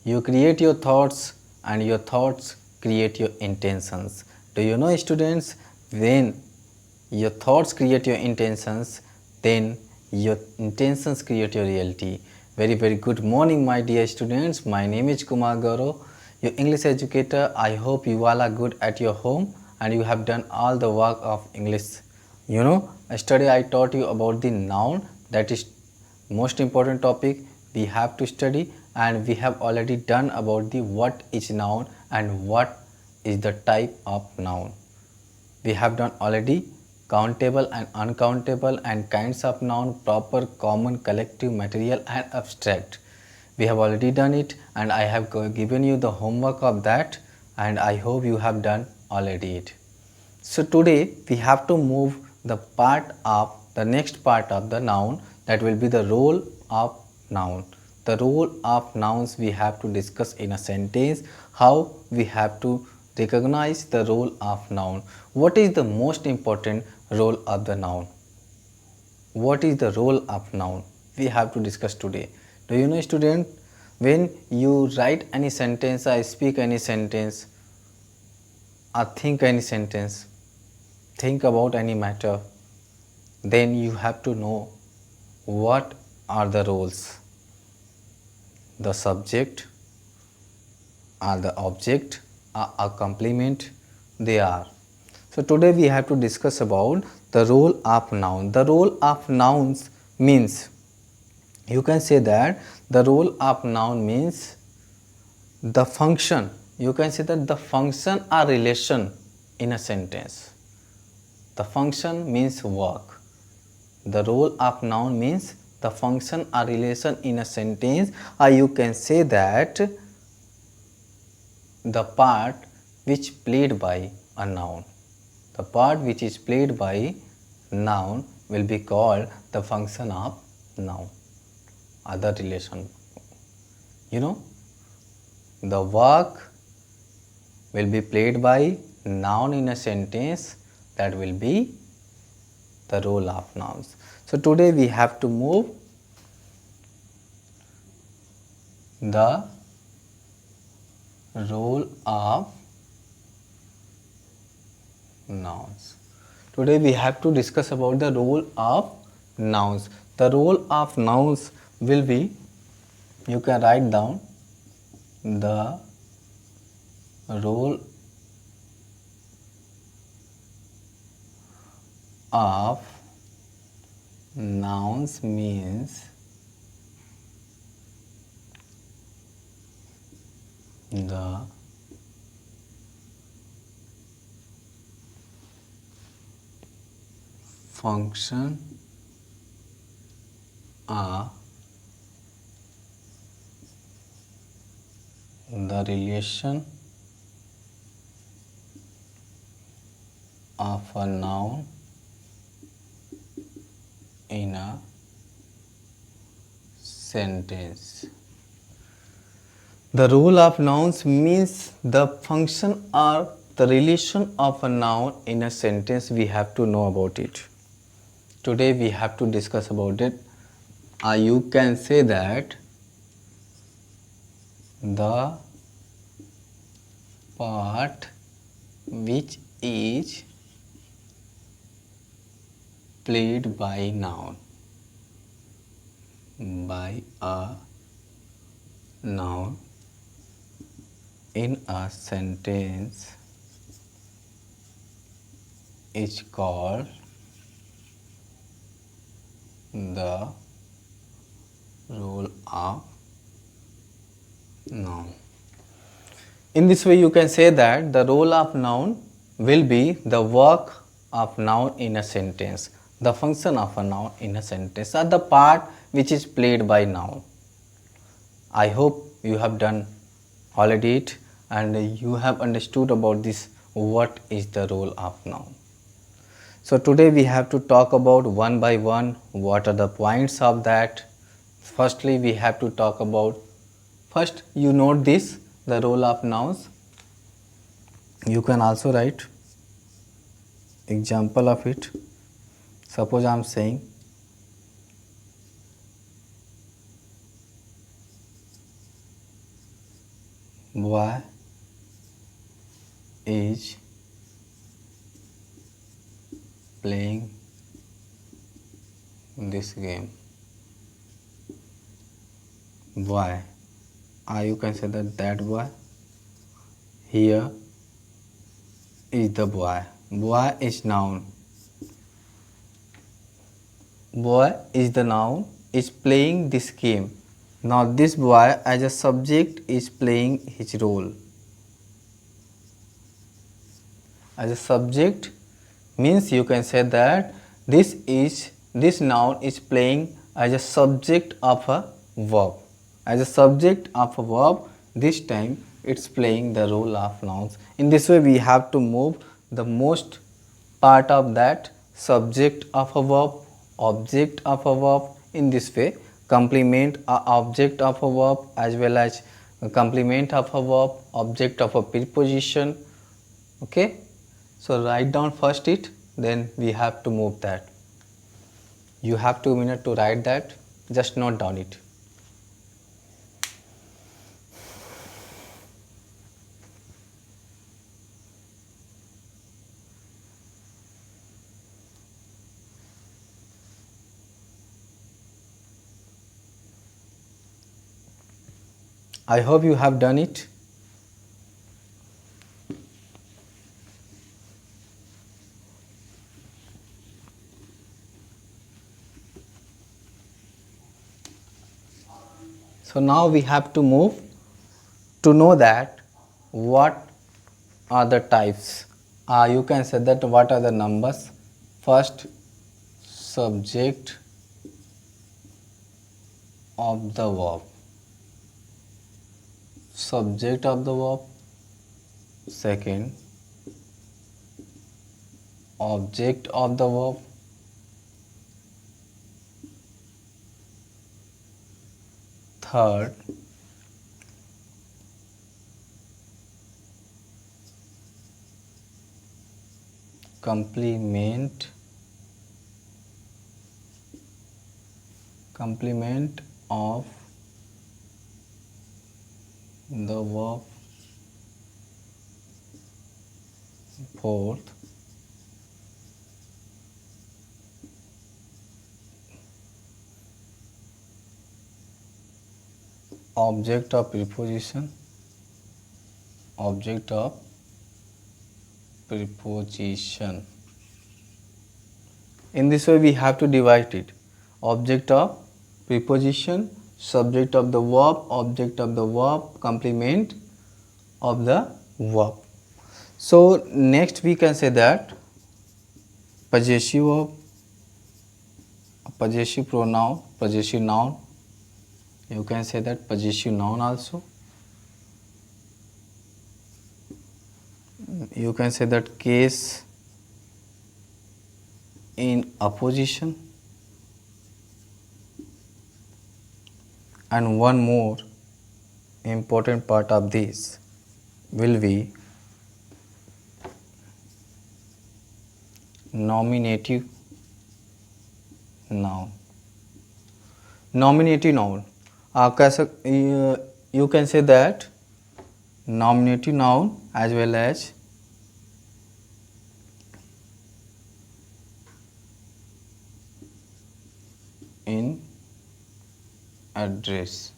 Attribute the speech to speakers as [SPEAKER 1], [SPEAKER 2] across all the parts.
[SPEAKER 1] You create your thoughts and your thoughts create your intentions. Do you know, students, when your thoughts create your intentions, then your intentions create your reality. Very good morning, my dear students. My name is Kumar Gaurav, your English educator. I hope you all are good at your home and you have done all the work of English. You know, yesterday I taught you about the noun, that is most important topic we have to study, and we have already done about the what is noun and what is the type of noun. We have done already countable and uncountable and kinds of noun, proper, common, collective, material and abstract. We have already done it and I have given you the homework of that, and I hope you have done already it. So today we have to move the next part of the noun, that will be the role of noun. The role of nouns we have to discuss in a sentence, how we have to recognize the role of noun. What is the most important role of the noun? What is the role of noun? We have to discuss today. Do you know, student, when you write any sentence or speak any sentence or think any sentence, think about any matter, then you have to know what are the roles. The subject or the object or a complement they are. So today we have to discuss about the role of noun. The role of nouns means, you can say that the role of noun means the function. You can say that the function or relation in a sentence. The function means work. The role of noun means the function or relation in a sentence, or you can say that the part which played by a noun. The part which is played by noun will be called the function of noun, other relation. You know, the work will be played by noun in a sentence, that will be the role of nouns. So today we have to move the role of nouns. Today we have to discuss about the role of nouns. The role of nouns will be, you can write down, the role of nouns means the function or the relation of a noun in a sentence. The role of nouns means the function or the relation of a noun in a sentence. We have to know about it. Today we have to discuss about it. You can say that the part which is played by noun, by a noun in a sentence is called the role of noun. In this way you can say that the role of noun will be the work of noun in a sentence, the function of a noun in a sentence, or the part which is played by noun. I hope you have done already it and you have understood about this, what is the role of noun. So today we have to talk about one by one what are the points of that. Firstly we have to talk about, first you note this, the role of nouns. You can also write example of it. Suppose I am saying boy is playing this game. Boy, you can say that boy. Here is the boy. Boy is noun. Boy is the noun, is playing this game. Now this boy as a subject is playing his role. As a subject means you can say that this noun is playing as a subject of a verb. As a subject of a verb, this time it's playing the role of nouns. In this way we have to move the most part of that subject of a verb, object of a verb. In this way complement a object of a verb as well as a complement of a verb, object of a preposition. Okay, so write down first it, then we have to move that. You have 2 minutes to write that, just note down it. I hope you have done it. So now we have to move to know that what are the types. You can say that what are the numbers. First, subject of the verb. Subject of the verb. Second, object of the verb. Third, complement of the verb. Fourth, object of preposition. Object of preposition. In this way we have to divide it. Object of preposition, subject of the verb, object of the verb, complement of the verb. So next we can say that possessive verb, possessive pronoun, possessive noun. You can say that possessive noun also. You can say that case in apposition. And one more important part of this will be nominative noun. Nominative noun. You can say that nominative noun as well as in address.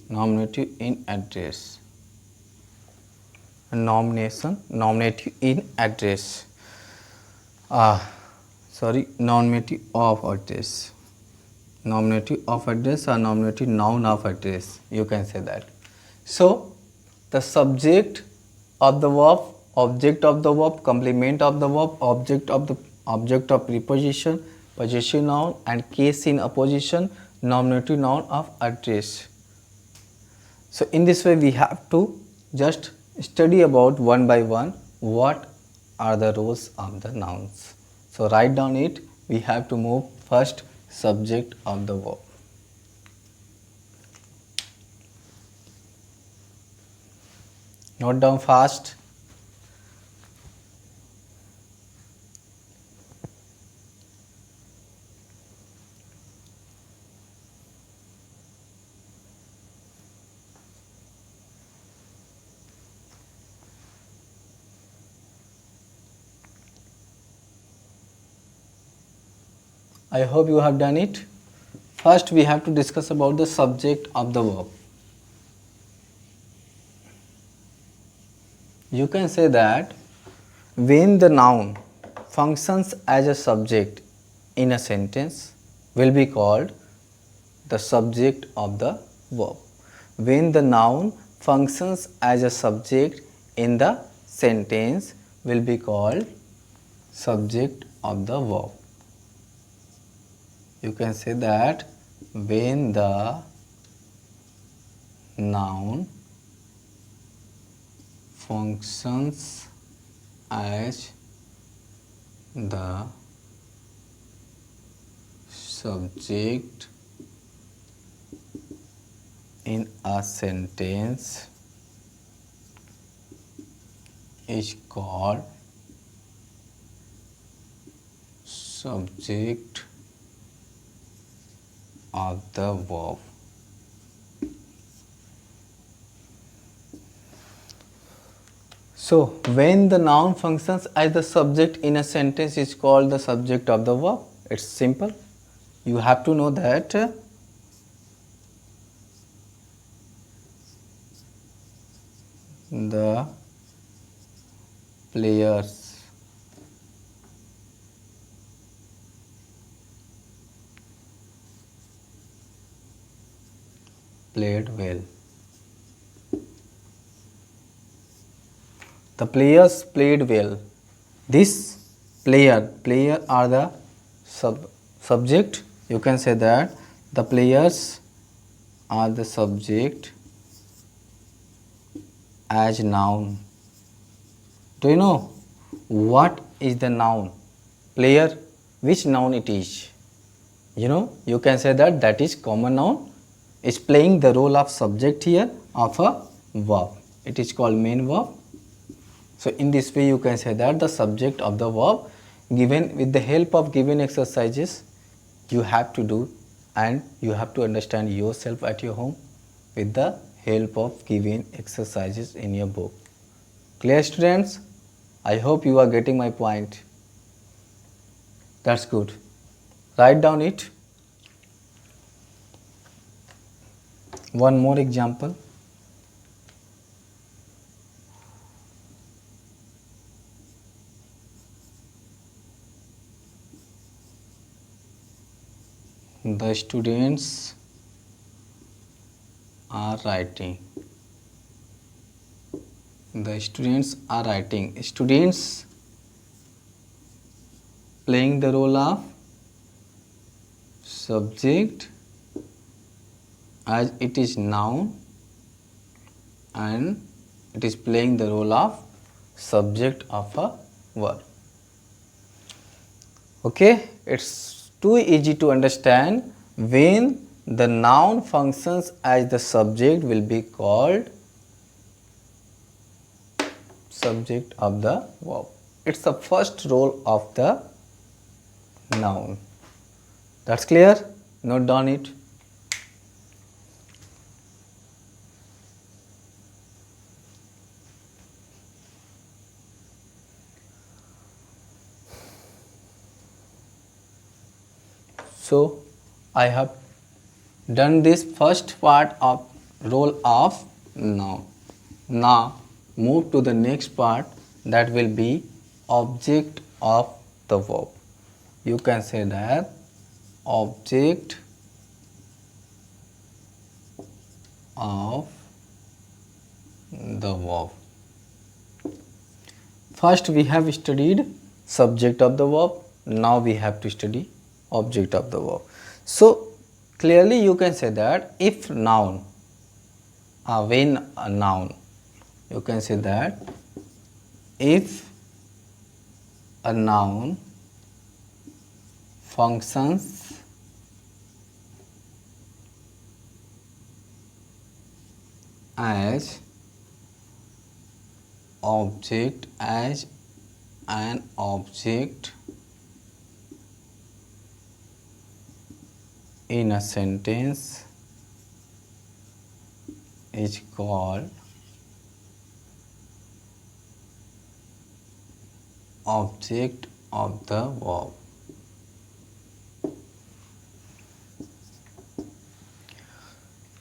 [SPEAKER 1] Nominative in address. Nomination, nominative in address. Nominative of address. Nominative of address or nominative noun of address. You can say that. So the subject of the verb, object of the verb, complement of the verb, object of preposition, possessive noun, and case in apposition, nominative noun of address. So in this way we have to just study about one by one what are the roles of the nouns. So write down it. We have to move first subject of the verb. Note down fast. I hope you have done it. First we have to discuss about the subject of the verb. You can say that when the noun functions as a subject in a sentence will be called the subject of the verb. When the noun functions as a subject in the sentence will be called subject of the verb. You can say that when the noun functions as the subject in a sentence is called subject of the verb. So, when the noun functions as the subject in a sentence is called the subject of the verb. It's simple. You have to know that the players played well. The players played well. This player are the subject. You can say that the players are the subject as noun. Do you know what is the noun? Player, which noun it is? You know, you can say that that is common noun. Is playing the role of subject here of a verb. It is called main verb. So in this way you can say that the subject of the verb given with the help of given exercises you have to do, and you have to understand yourself at your home with the help of given exercises in your book. Clear, students? I hope you are getting my point. That's good. Write down it. One more example. The students are writing. The students are writing. Students playing the role of subject as it is noun, and it is playing the role of subject of a verb. Okay, it's too easy to understand. When the noun functions as the subject will be called subject of the verb. It's the first role of the noun. That's clear? Note down it. So, I have done this first part of role of noun. Now, move to the next part, that will be object of the verb. You can say that object of the verb. First we have studied subject of the verb. Now we have to study object of the verb. So clearly you can say that if noun, when a noun, you can say that if a noun functions as object, as an object in a sentence is called object of the verb.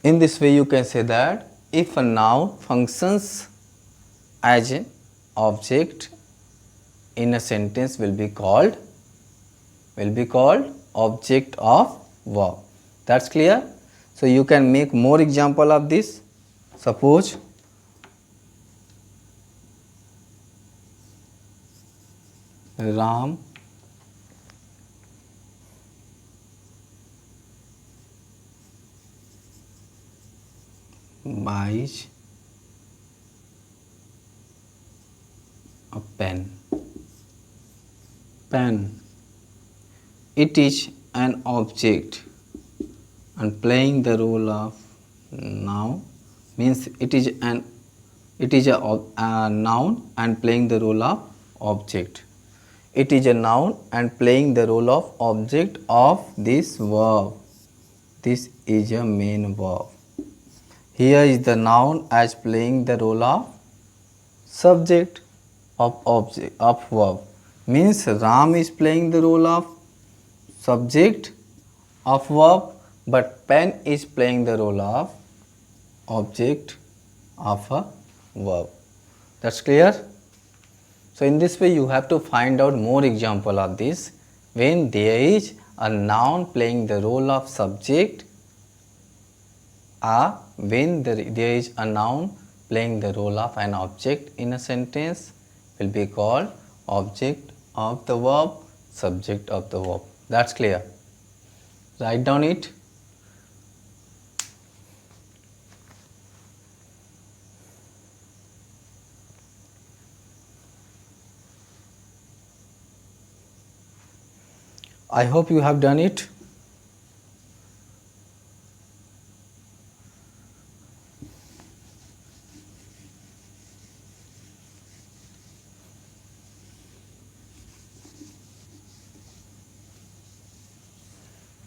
[SPEAKER 1] In this way you can say that if a noun functions as an object in a sentence will be called object of verb. That's clear. So you can make more example of this. Suppose Ram buys a pen. It is an object and playing the role of noun means it is a noun and playing the role of object. It is a noun and playing the role of object of this verb. This is a main verb. Here is the noun as playing the role of subject of object of verb. Means Ram is playing the role of subject of verb, but pen is playing the role of object of a verb. That's clear? So in this way you have to find out more example of this. When there is a noun playing the role of subject, when there is a noun playing the role of an object in a sentence will be called object of the verb, subject of the verb. That's clear. Write down it. I hope you have done it.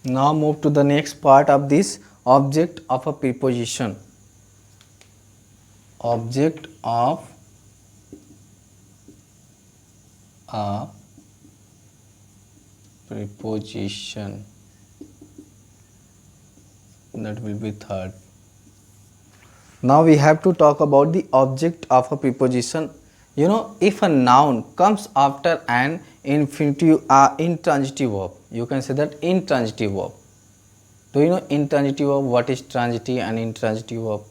[SPEAKER 1] Now move to the next part of this, object of a preposition. Object of a preposition. That will be third. Now we have to talk about the object of a preposition. You know, if a noun comes after an infinitive intransitive verb, you can say that intransitive verb. Do you know intransitive verb? What is transitive and intransitive verb?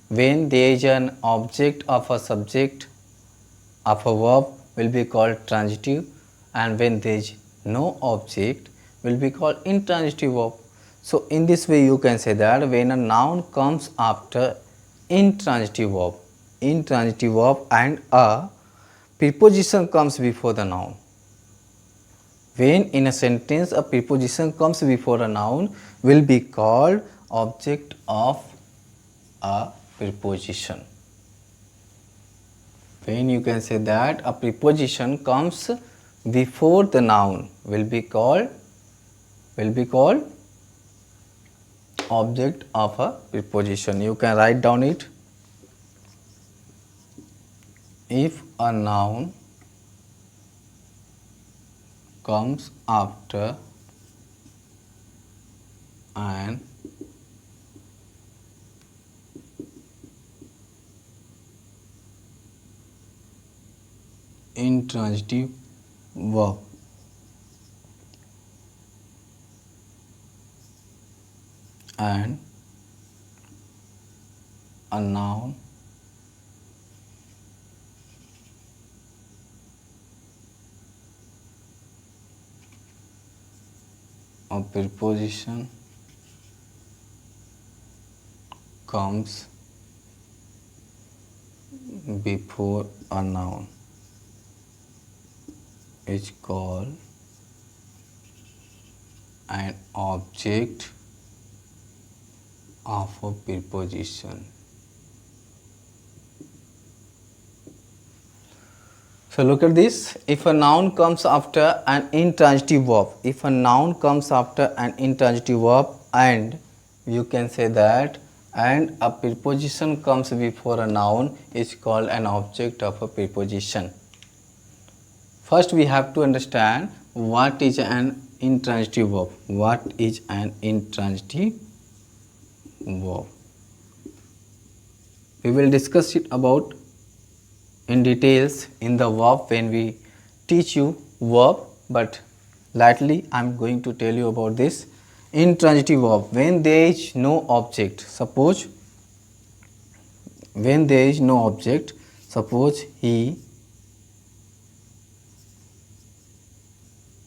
[SPEAKER 1] When there is an object of a subject of a verb will be called transitive, and when there is no object will be called intransitive verb. So in this way you can say that when a noun comes after intransitive verb and a preposition comes before the noun. When in a sentence a preposition comes before a noun will be called object of a preposition. When you can say that a preposition comes before the noun will be called object of a preposition. You can write down it. If a noun comes after an intransitive verb and a noun a preposition comes before a noun is called an object of a preposition. So look at this. If a noun comes after an intransitive verb, and you can say that and a preposition comes before a noun is called an object of a preposition. First we have to understand what is an intransitive verb. What is an intransitive verb. We will discuss it about in details in the verb when we teach you verb, but lightly I am going to tell you about this. Intransitive verb, when there is no object, suppose when there is no object, suppose he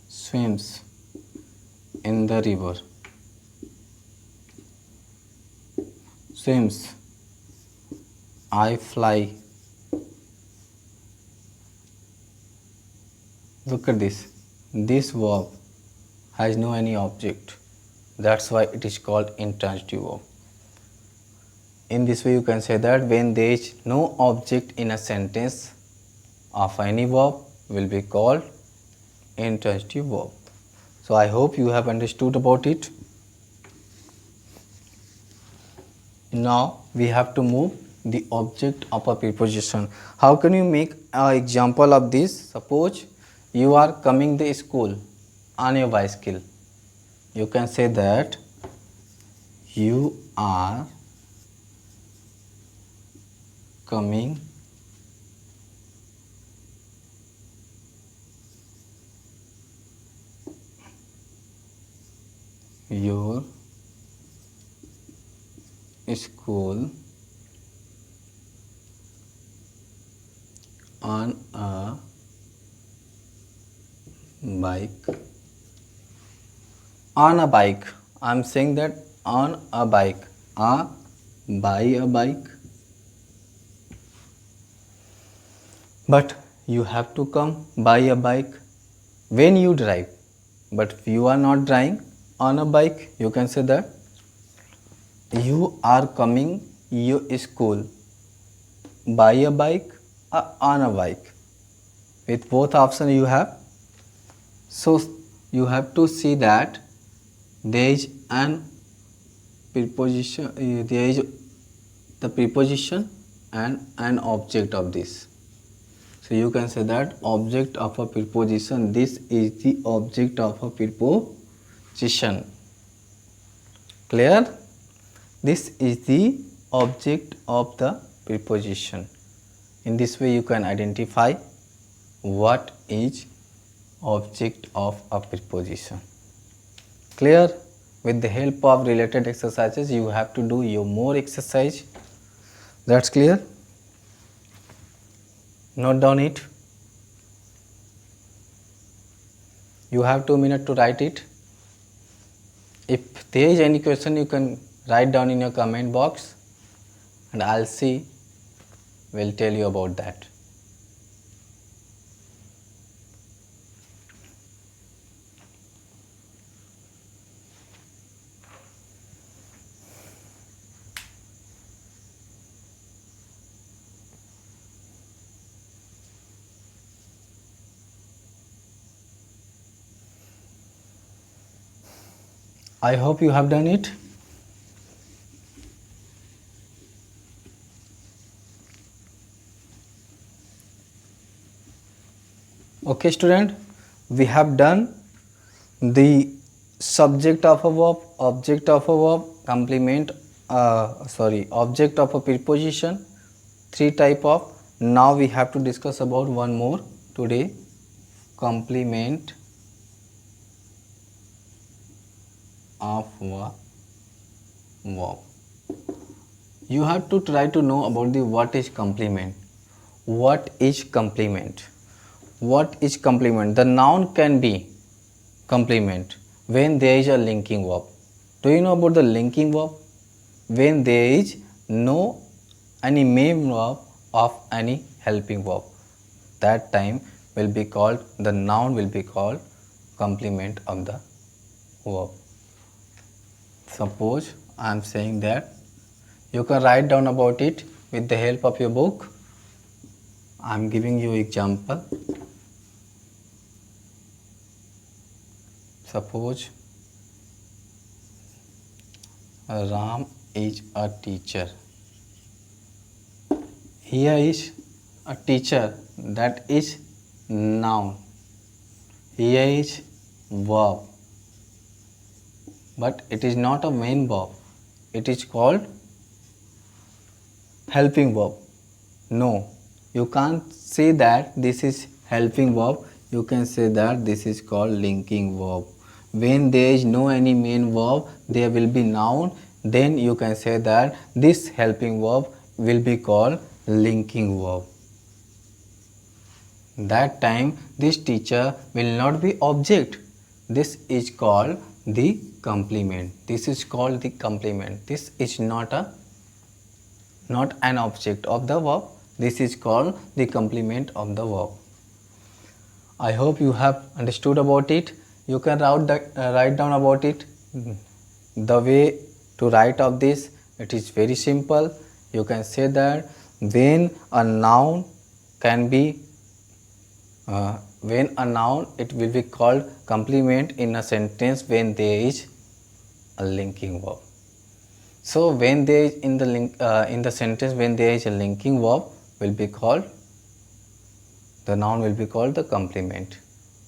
[SPEAKER 1] swims in the river, swims, I fly. Look at this. This verb has no any object. That's why it is called intransitive verb. In this way you can say that when there is no object in a sentence of any verb will be called intransitive verb. So I hope you have understood about it. Now we have to move the object of a preposition. How can you make an example of this? Suppose you are coming to school on your bicycle. You can say that you are coming your school on a bike. On a bike. I am saying that on a bike. By a bike. But you have to come by a bike when you drive. But if you are not driving on a bike, you can say that you are coming your school by a bike or on a bike. With both options you have. So you have to see that there is an preposition, there is the preposition and an object of this. So you can say that object of a preposition, this is the object of a preposition. Clear? This is the object of the preposition. In this way you can identify what is object of a preposition. Clear? With the help of related exercises you have to do your more exercise. That's clear? Note down it. You have 2 minutes to write it. If there is any question you can write down in your comment box and I'll see, will tell you about that. I hope you have done it. Okay student, we have done the subject of a verb, object of a verb, complement, object of a preposition, 3 type of. Now we have to discuss about one more today, complement of a verb. You have to try to know about the what is complement. What is complement? What is complement? The noun can be complement when there is a linking verb. Do you know about the linking verb? When there is no any main verb of any helping verb, that time will be called, the noun will be called complement of the verb. Suppose I am saying that, you can write down about it with the help of your book. I am giving you example. Suppose Ram is a teacher. Here is a teacher, that is noun. Here is verb, but it is not a main verb. it is called helping verb. No, you can't say that this is helping verb. You can say that this is called linking verb. When there is no any main verb, there will be noun. Then you can say that this helping verb will be called linking verb. That time this teacher will not be object. This is called the complement. This is called the complement. This is not an object of the verb. This is called the complement of the verb. I hope you have understood about it. You can write down about it. The way to write of this, it is very simple. You can say that when a noun can be when a noun, it will be called complement in a sentence when there is a linking verb. So when there is in the sentence when there is a linking verb will be called, the noun will be called the complement.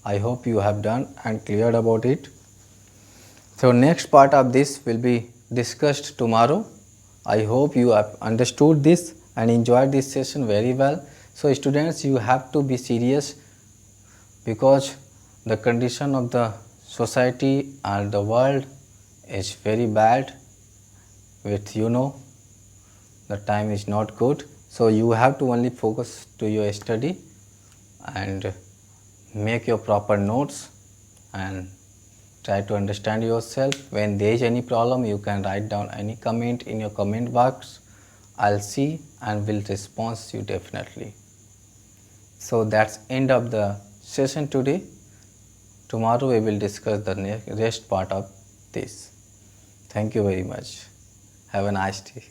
[SPEAKER 1] I hope you have done and cleared about it. So next part of this will be discussed tomorrow. I hope you have understood this and enjoyed this session very well. So students, you have to be serious, because the condition of the society and the world is very bad. With the time is not good, so you have to only focus to your study and make your proper notes and try to understand yourself. When there is any problem, you can write down any comment in your comment box. I'll see and will respond you definitely. So that's end of the session today. Tomorrow we will discuss the rest part of this. Thank you very much. Have a nice day.